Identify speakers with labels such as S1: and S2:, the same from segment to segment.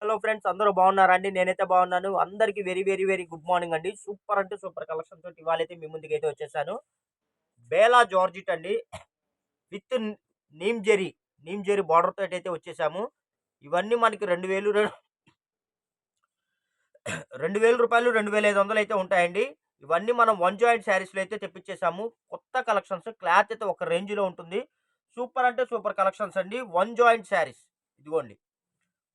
S1: Hello friends, అందరూ బాగున్నారా అండి? నేనైతే బాగున్నాను. అందరికీ very very very good morning అండి. సూపర్ అంటే సూపర్ కలెక్షన్ తోటి ఇవాళైతే మీ ముందుకైతే వచ్చేసాను. బేలా జార్జిట్ అండి, విత్ నీమ్ జెరీ బార్డర్ తోటి అయితే వచ్చేసాము. ఇవన్నీ మనకి 2000 రూపాయలు, 2500 అయితే ఉంటాయండి. ఇవన్నీ మనం వన్ జాయింట్ శారీస్లో అయితే తెప్పించేసాము. కొత్త కలెక్షన్స్, క్లాత్ అయితే ఒక రేంజ్ లో ఉంటుంది. సూపర్ అంటే సూపర్ కలెక్షన్స్ అండి. వన్ జాయింట్ శారీస్ ఇదిగోండి.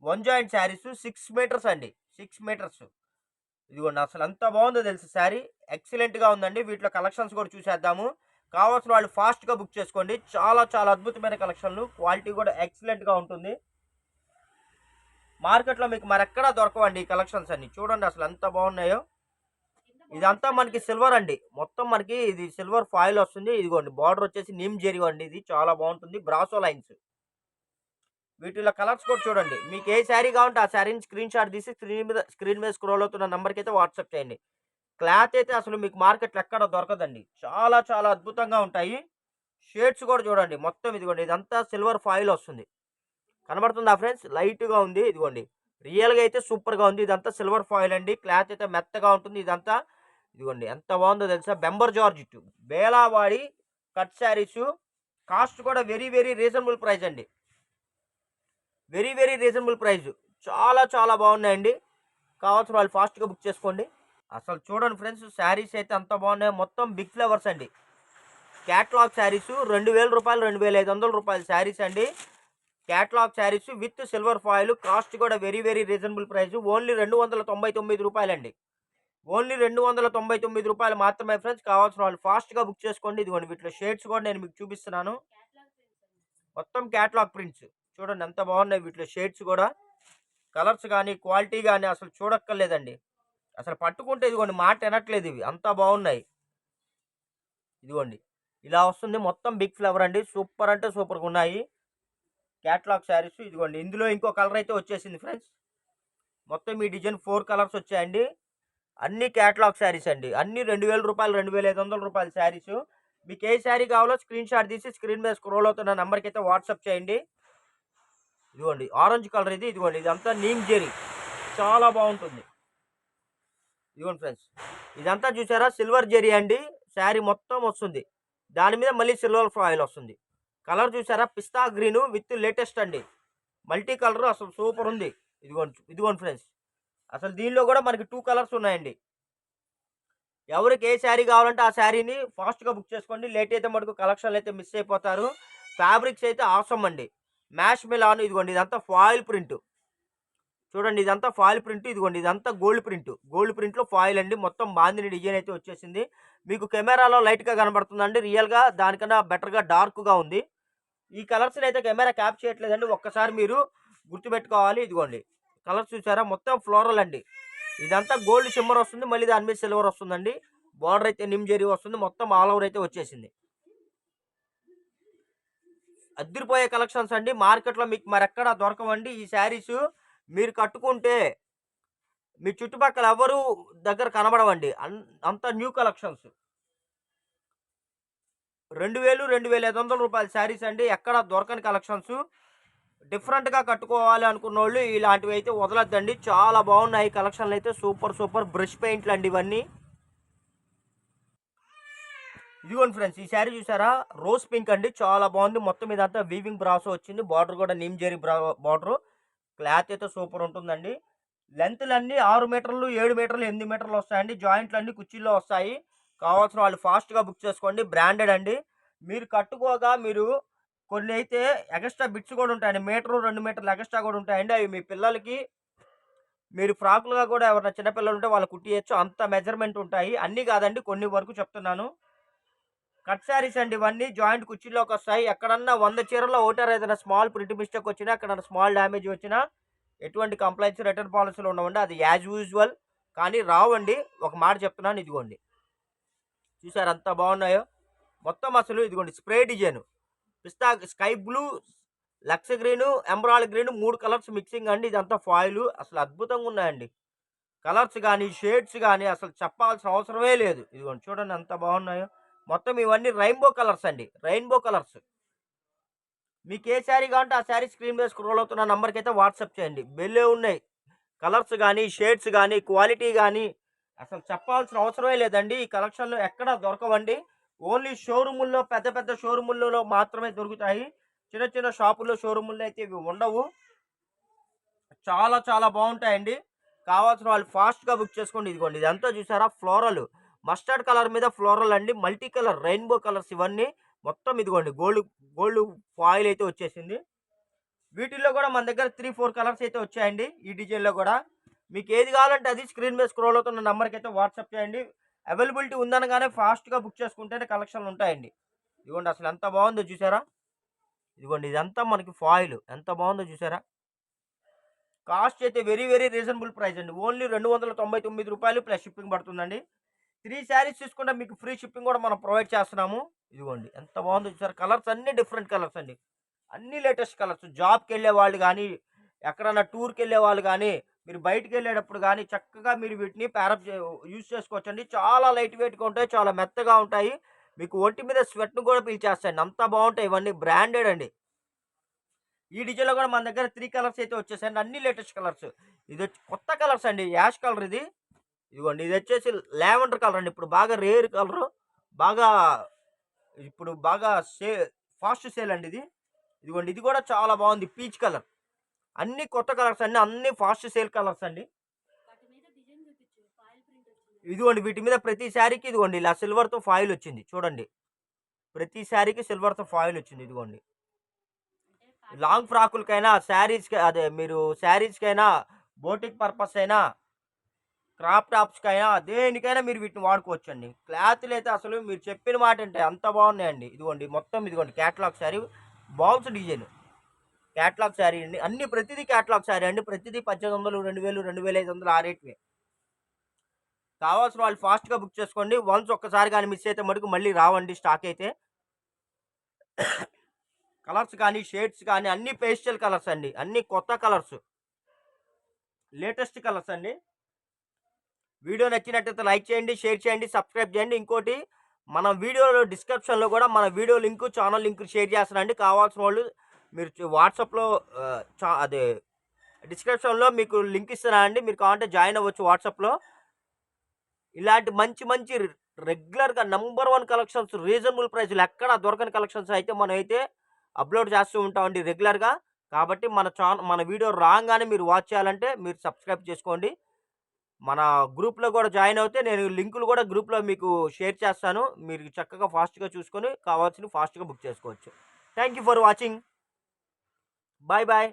S1: వన్ జాయింట్ శారీస్ 6 మీటర్స్ అండి. 6 మీటర్స్. ఇదిగోండి, అసలు ఎంత బాగుందో తెలుసు శారీ. ఎక్సలెంట్ గా ఉందండి. వీటిలో కలెక్షన్స్ కూడా చూసేద్దాము. కావాల్సిన వాళ్ళు ఫాస్ట్ గా బుక్ చేసుకోండి. చాలా చాలా అద్భుతమైన కలెక్షన్లు, క్వాలిటీ కూడా ఎక్సలెంట్ గా ఉంటుంది. మార్కెట్లో మీకు మరెక్కడా దొరకవండి ఈ కలెక్షన్స్ అన్ని. చూడండి అసలు ఎంత బాగున్నాయో. ఇదంతా మనకి సిల్వర్ అండి. మొత్తం మనకి ఇది సిల్వర్ ఫాయిల్ వస్తుంది. ఇదిగోండి, బార్డర్ వచ్చేసి నిమ్ జెరీ అండి. ఇది చాలా బాగుంటుంది. Brasso lines. వీటిలో కలర్స్ కూడా చూడండి. మీకు ఏ శారీ కావాలంటే ఆ శారీని స్క్రీన్ షాట్ తీసి స్క్రీన్ మీద స్క్రోల్ అవుతున్న నెంబర్కి అయితే వాట్సాప్ చేయండి. క్లాత్ అయితే అసలు మీకు మార్కెట్లో ఎక్కడ దొరకదండి. చాలా చాలా అద్భుతంగా ఉంటాయి. షేడ్స్ కూడా చూడండి. మొత్తం ఇదిగోండి, ఇదంతా సిల్వర్ ఫాయిల్ వస్తుంది. కనబడుతుందా ఫ్రెండ్స్? లైట్గా ఉంది. ఇదిగోండి, రియల్గా అయితే సూపర్గా ఉంది. ఇదంతా సిల్వర్ ఫాయిల్ అండి. క్లాత్ అయితే మెత్తగా ఉంటుంది. ఇదంతా ఇదిగోండి, ఎంత బాగుందో తెలుసా. బెంబర్ జార్జిట్ బేలావాడి కట్ శారీస్. కాస్ట్ కూడా వెరీ వెరీ రీజనబుల్ ప్రైస్ అండి. Very very reasonable price. చాలా చాలా బాగున్నాయండి. కావాల్సిన వాళ్ళు ఫాస్ట్గా బుక్ చేసుకోండి. అసలు చూడండి ఫ్రెండ్స్, శారీస్ అయితే అంత బాగున్నాయి. మొత్తం బిగ్ ఫ్లవర్స్ అండి. క్యాట్లాగ్ శారీస్ 2000 రూపాయలు, 2500 రూపాయలు శారీస్ అండి. Catalogue saris with silver foil. Cost కూడా very very reasonable price. Only 299 రూపాయలండి. ఓన్లీ 299 రూపాయలు మాత్రమే ఫ్రెండ్స్. కావాల్సిన వాళ్ళు ఫాస్ట్గా బుక్ చేసుకోండి. ఇదిగోండి, వీటిలో షేడ్స్ కూడా నేను మీకు చూపిస్తున్నాను. మొత్తం క్యాట్లాగ్ ప్రింట్స్. చూడండి ఎంత బాగున్నాయి. వీటిలో షేడ్స్ కూడా, కలర్స్ కానీ, క్వాలిటీ కానీ అసలు చూడక్కర్లేదండి. అసలు పట్టుకుంటే ఇదిగోండి, మాట వినట్లేదు. ఇవి అంతా బాగున్నాయి. ఇదిగోండి, ఇలా వస్తుంది. మొత్తం బిగ్ ఫ్లవర్ అండి. సూపర్ అంటే సూపర్గా ఉన్నాయి క్యాట్లాగ్ శారీస్. ఇదిగోండి, ఇందులో ఇంకో కలర్ అయితే వచ్చేసింది ఫ్రెండ్స్. మొత్తం ఈ డిజైన్ 4 కలర్స్ వచ్చాయండి. అన్ని క్యాట్లాగ్ శారీస్ అండి. అన్ని 2000 రూపాయలు, 2500 రూపాయల శారీస్. మీకు ఏ శారీ కావాలో స్క్రీన్ షాట్ తీసి స్క్రీన్ మీద స్క్రోల్ అవుతున్న నెంబర్కి అయితే వాట్సాప్ చేయండి. ఇదిగోండి, ఆరెంజ్ కలర్ ఇది. ఇదిగోండి, ఇదంతా నీమ్ జెరీ. చాలా బాగుంటుంది. ఇదిగోండి ఫ్రెండ్స్, ఇదంతా చూసారా సిల్వర్ జెరీ అండి. శారీ మొత్తం వస్తుంది. దాని మీద మళ్ళీ సిల్వర్ ఫాయిల్ వస్తుంది. కలర్ చూసారా, పిస్తా గ్రీన్ విత్ లేటెస్ట్ అండి. మల్టీ కలర్ అసలు సూపర్ ఉంది. ఇదిగోండి ఫ్రెండ్స్, అసలు దీనిలో కూడా మనకి 2 కలర్స్ ఉన్నాయండి. ఎవరికి ఏ శారీ కావాలంటే ఆ శారీని ఫాస్ట్గా బుక్ చేసుకోండి. లేట్ అయితే మటుకు కలెక్షన్లు అయితే మిస్ అయిపోతారు. ఫ్యాబ్రిక్స్ అయితే ఆసమ్ అండి. మ్యాష్ మిలాన్. ఇదిగోండి, ఇదంతా ఫాయిల్ ప్రింట్. చూడండి, ఇదంతా ఫాయిల్ ప్రింట్. ఇదిగోండి, ఇదంతా గోల్డ్ ప్రింట్. గోల్డ్ ప్రింట్లో ఫాయిల్ అండి. మొత్తం బాందిని డిజైన్ అయితే వచ్చేసింది. మీకు కెమెరాలో లైట్గా కనబడుతుందండి. రియల్గా దానికన్నా బెటర్గా డార్క్గా ఉంది. ఈ కలర్స్ని అయితే కెమెరా క్యాప్ చేయట్లేదండి. ఒక్కసారి మీరు గుర్తుపెట్టుకోవాలి. ఇదిగోండి, కలర్స్ చూసారా, మొత్తం ఫ్లోరల్ అండి. ఇదంతా గోల్డ్ షిమ్మర్ వస్తుంది. మళ్ళీ దాని మీద సిల్వర్ వస్తుందండి. బార్డర్ అయితే నిమ్ జెరీ వస్తుంది. మొత్తం ఆల్ ఓవర్ అయితే వచ్చేసింది. అద్దరిపోయే కలెక్షన్స్ అండి. మార్కెట్లో మీకు మరెక్కడా దొరకవండి ఈ శారీస్. మీరు కట్టుకుంటే మీ చుట్టుపక్కల ఎవరు దగ్గర కనబడవండి. అంత న్యూ కలెక్షన్స్. 2000, 2500 రూపాయల శారీస్ అండి. ఎక్కడ దొరకని కలెక్షన్స్. డిఫరెంట్గా కట్టుకోవాలి అనుకున్న వాళ్ళు ఇలాంటివి అయితే వదలొద్దండి. చాలా బాగున్నాయి కలెక్షన్లు అయితే. సూపర్ సూపర్ బ్రష్ పెయింట్లు అండి ఇవన్నీ. ఇదిగోండి ఫ్రెండ్స్, ఈ శారీ చూసారా, రోజ్ పింక్ అండి. చాలా బాగుంది. మొత్తం ఇదంతా వీవింగ్ బ్రాసో వచ్చింది. బార్డర్ కూడా నీమ్ జెరీ బార్డర్. క్లాత్ అయితే సూపర్ ఉంటుందండి. లెంత్లు అన్నీ 6 మీటర్లు, 7 మీటర్లు, 8 మీటర్లు వస్తాయండి. జాయింట్లు అన్ని కుర్చీల్లో వస్తాయి. కావాల్సిన వాళ్ళు ఫాస్ట్గా బుక్ చేసుకోండి. బ్రాండెడ్ అండి. మీరు కట్టుకోగా మీరు కొన్ని అయితే ఎక్స్ట్రా బిట్స్ కూడా ఉంటాయండి. మీటరు, 2 మీటర్లు ఎక్స్ట్రా కూడా ఉంటాయండి. అవి మీ పిల్లలకి మీరు ఫ్రాకులుగా కూడా ఎవరైనా చిన్నపిల్లలు ఉంటే వాళ్ళు కుట్టియచ్చు. అంత మెజర్మెంట్ ఉంటాయి. అన్నీ కాదండి, కొన్ని వరకు చెప్తున్నాను. కట్ శారీస్ అండి ఇవన్నీ. జాయింట్ కుర్చీలోకి వస్తాయి. ఎక్కడన్నా 100 చీరల్లో ఒకటారు ఏదైనా స్మాల్ ప్రింట్ మిస్టేక్ వచ్చినా, ఎక్కడన్నా స్మాల్ డ్యామేజ్ వచ్చినా ఎటువంటి కంప్లైంట్స్, రిటర్న్ పాలసీలు ఉండవండి. అది యాజ్ యూజువల్. కానీ రావండి. ఒక మాట చెప్తున్నాను. ఇదిగోండి, చూసారు ఎంత బాగున్నాయో. మొత్తం అసలు ఇదిగోండి, స్ప్రే డిజైన్, పిస్తా sky blue, lux green, embroid green, 3 colours mixing అండి. ఇదంతా ఫాయిల్. అసలు అద్భుతంగా ఉన్నాయండి కలర్స్ కానీ, షేడ్స్ కానీ. అసలు చెప్పాల్సిన అవసరమే లేదు. ఇదిగోండి, చూడండి ఎంత బాగున్నాయో. మొత్తం ఇవన్నీ రెయిన్బో కలర్స్ అండి. Rainbow colours. మీకు ఏ శారీ కావాలంటే ఆ శారీ స్క్రీన్ మీద స్క్రోల్ అవుతున్న నంబర్కి అయితే వాట్సాప్ చేయండి. బెల్లే ఉన్నాయి. కలర్స్ కానీ, షేడ్స్ కానీ, క్వాలిటీ కానీ అసలు చెప్పాల్సిన అవసరమే లేదండి. ఈ కలెక్షన్‌లో ఎక్కడ దొరకవండి. ఓన్లీ షోరూముల్లో పెద్ద పెద్ద షోరూముల్లో మాత్రమే దొరుకుతాయి. చిన్న చిన్న షాపుల్లో, షోరూముల్లో అయితే ఇవి ఉండవు. చాలా చాలా బావుంటాయండి. కావాల్సిన వాళ్ళు ఫాస్ట్‌గా బుక్ చేసుకోండి. ఇదిగోండి ఇదంతా చూసారా ఫ్లోరల్. మస్టర్డ్ కలర్ మీద ఫ్లోరల్ అండి. మల్టీ కలర్ రెయిన్‌బో కలర్స్ ఇవన్నీ. మొత్తం ఇదిగోండి గోల్డ్ ఫాయిల్ అయితే వచ్చేసింది. వీటిల్లో కూడా మన దగ్గర 3, 4 కలర్స్ అయితే వచ్చాయండి. ఈ డిజైన్‌లో కూడా. మీకు ఏది కావాలంటే అది స్క్రీన్ మీద స్క్రోల్ అవుతున్న నంబర్‌కి అయితే వాట్సాప్ చేయండి. అవైలబిలిటీ ఉందనగానే ఫాస్ట్‌గా బుక్ చేసుకుంటేనే కలెక్షన్‌లు ఉంటాయండి. ఇదిగోండి అసలు ఎంత బావుందో చూసారా? ఇదిగోండి ఇదంతా మనకి ఫాయిల్. ఎంత బావుందో చూసారా? కాస్ట్ అయితే వెరీ వెరీ రీజనబుల్ ప్రైస్ అండి. ఓన్లీ రూ. 299 ప్లస్ షిప్పింగ్ పడుతుందండి. 3 శారీస్ తీసుకుంటే మీకు ఫ్రీ షిప్పింగ్ కూడా మనం ప్రొవైడ్ చేస్తున్నాము. ఇదిగోండి ఎంత బాగుందో చూసారా? కలర్స్ అన్నీ డిఫరెంట్ కలర్స్ అండి. అన్నీ లేటెస్ట్ కలర్స్. జాబ్‌కెళ్ళే వాళ్ళు గానీ, ఎక్కడన్నా టూర్‌కెళ్ళే వాళ్ళు గానీ, మీరు బయటికెళ్ళేటప్పుడు గానీ, చక్కగా మీరు వీటిని ప్యారప్ యూజ్ చేసుకోవచ్చండి. చాలా లైట్ వెయిట్‌గా ఉంటాయి. చాలా మెత్తగా ఉంటాయి. మీకు ఒంటి మీద స్వెట్‌ని కూడా పీల్చేస్తాయండి. అంత బావుంటాయి ఇవన్నీ. బ్రాండెడ్ అండి. ఈ డిజైన్‌లో కూడా మన దగ్గర 3 కలర్స్ అయితే వచ్చేసాయండి. అన్నీ లేటెస్ట్ కలర్స్. ఇదొచ్చి కొత్త కలర్స్ అండి. యాష్ కలర్ ఇది. ఇదిగోండి ఇదొచ్చేసి లావెండర్ కలర్ అండి. ఇప్పుడు బాగా రేర్ కలరు. బాగా ఇప్పుడు బాగా ఫాస్ట్ సేల్ అండి ఇది. ఇదిగోండి ఇది కూడా చాలా బాగుంది. Peach colour. అన్నీ కొత్త కలర్స్ అండి. అన్నీ ఫాస్ట్ సేల్ కలర్స్ అండి. ఇదిగోండి వీటి మీద ప్రతి శారీకి ఇదిగోండి ఇలా సిల్వర్‌తో ఫాయిల్ వచ్చింది. చూడండి. ప్రతి శారీకి సిల్వర్‌తో ఫాయిల్ వచ్చింది. ఇదిగోండి. లాంగ్ ఫ్రాకులకైనా, శారీస్‌కి అదే మీరు శారీస్‌కైనా, బోటిక్ పర్పస్ అయినా, క్రాప్ టాప్స్‌కైనా దేనికైనా మీరు వీటిని వాడుకోవచ్చండి. క్లాతులైతే అసలు మీరు చెప్పిన మాట అంటే అంత బాగున్నాయండి. ఇదిగోండి మొత్తం ఇదిగోండి catalogue sari box design. Catalogue sari అండి. అన్ని ప్రతిదీ క్యాటలాగ్ శారీ అండి. ప్రతిదీ 1800, 2000, 2500 ఆ రేట్‌వే. కావాల్సిన వాళ్ళు ఫాస్ట్‌గా బుక్ చేసుకోండి. వన్స్ ఒక్కసారి గాని మిస్ అయితే మటుకు మళ్ళీ రావండి స్టాక్ అయితే. కలర్స్ కానీ, షేడ్స్ కానీ అన్నీ పేస్టల్ కలర్స్ అండి. అన్నీ కొత్త కలర్స్. లేటెస్ట్ కలర్స్ అండి. వీడియో నచ్చినట్టయితే లైక్ చేయండి, షేర్ చేయండి, సబ్స్క్రైబ్ చేయండి. ఇంకోటి మన వీడియోలో డిస్క్రిప్షన్‌లో కూడా మన video link, channel link share చేస్తానండి. కావాల్సిన వాళ్ళు మీరు వాట్సాప్‌లో అదే డిస్క్రిప్షన్‌లో మీకు లింక్ ఇస్తున్నానండి. మీరు కావాలంటే జాయిన్ అవ్వచ్చు వాట్సాప్‌లో. ఇలాంటి మంచి మంచి రెగ్యులర్‌గా నంబర్ 1 కలెక్షన్స్ రీజనబుల్ ప్రైస్‌లో ఎక్కడా దొరకని కలెక్షన్స్ అయితే మనమైతే అప్‌లోడ్ చేస్తూ ఉంటామండి రెగ్యులర్‌గా. కాబట్టి మన వీడియో రాంగానే మీరు వాచ్ చేయాలంటే మీరు సబ్స్క్రైబ్ చేసుకోండి. మన గ్రూప్‌లో కూడా జాయిన్ అవుతే నేను లింకులు కూడా గ్రూప్‌లో మీకు షేర్ చేస్తాను. మీరు చక్కగా ఫాస్ట్‌గా చూసుకొని కావాల్సినవి ఫాస్ట్‌గా బుక్ చేసుకోవచ్చు. Thank you for watching. Bye bye.